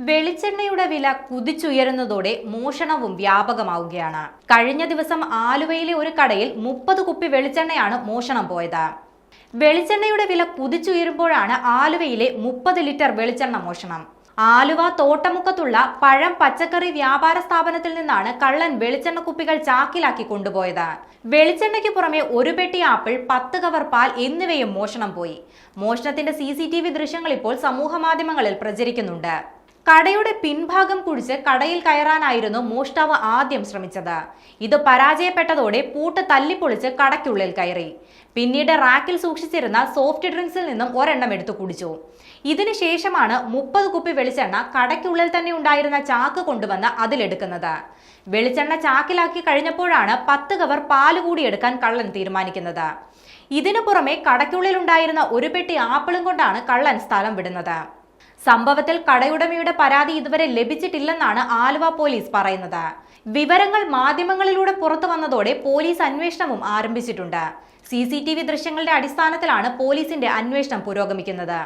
വെളിച്ചെണ്ണയുടെ വില കുതിച്ചുയരുന്നതോടെ മോഷണവും വ്യാപകമാവുകയാണ്. കഴിഞ്ഞ ദിവസം ആലുവയിലെ ഒരു കടയിൽ 30 കുപ്പി വെളിച്ചെണ്ണയാണ് മോഷണം പോയത്. വെളിച്ചെണ്ണയുടെ വില കുതിച്ചുയരുമ്പോഴാണ് ആലുവയിലെ 30 ലിറ്റർ വെളിച്ചെണ്ണ മോഷണം. ആലുവ തോട്ടമുക്കത്തുള്ള പഴം പച്ചക്കറി വ്യാപാര സ്ഥാപനത്തിൽ നിന്നാണ് കള്ളൻ വെളിച്ചെണ്ണ കുപ്പികൾ ചാക്കിലാക്കി കൊണ്ടുപോയത്. വെളിച്ചെണ്ണയ്ക്ക് പുറമെ ഒരു പെട്ടി ആപ്പിൾ, 10 കവർ പാൽ എന്നിവയും മോഷണം പോയി. മോഷണത്തിന്റെ CCTV ദൃശ്യങ്ങൾ ഇപ്പോൾ സമൂഹ മാധ്യമങ്ങളിൽ പ്രചരിക്കുന്നുണ്ട്. കടയുടെ പിൻഭാഗം കുഴിച്ച് കടയിൽ കയറാനായിരുന്നു മോഷ്ടാവ് ആദ്യം ശ്രമിച്ചത്. ഇത് പരാജയപ്പെട്ടതോടെ പൂട്ട് തല്ലിപ്പൊളിച്ച് കടയ്ക്കുള്ളിൽ കയറി. പിന്നീട് റാക്കിൽ സൂക്ഷിച്ചിരുന്ന സോഫ്റ്റ് ഡ്രിങ്ക്സിൽ നിന്നും ഒരെണ്ണം എടുത്തു കുടിച്ചു. ഇതിനുശേഷമാണ് 30 കുപ്പി വെളിച്ചെണ്ണ കടയ്ക്കുള്ളിൽ തന്നെ ഉണ്ടായിരുന്ന ചാക്ക് കൊണ്ടുവന്ന് അതിലെടുക്കുന്നത്. വെളിച്ചെണ്ണ ചാക്കിലാക്കി കഴിഞ്ഞപ്പോഴാണ് 10 കവർ പാല് കൂടി എടുക്കാൻ കള്ളൻ തീരുമാനിക്കുന്നത്. ഇതിനു പുറമെ കടയ്ക്കുള്ളിൽ ഉണ്ടായിരുന്ന ഒരു പെട്ടി ആപ്പിളും കൊണ്ടാണ് കള്ളൻ സ്ഥലം വിടുന്നത്. സംഭവത്തിൽ കടയുടമയുടെ പരാതി ഇതുവരെ ലഭിച്ചിട്ടില്ലെന്നാണ് ആലുവ പോലീസ് പറയുന്നത്. വിവരങ്ങൾ മാധ്യമങ്ങളിലൂടെ പുറത്തു വന്നതോടെ പോലീസ് അന്വേഷണവും ആരംഭിച്ചിട്ടുണ്ട്. CCTV ദൃശ്യങ്ങളുടെ അടിസ്ഥാനത്തിലാണ് പോലീസിന്റെ അന്വേഷണം പുരോഗമിക്കുന്നത്.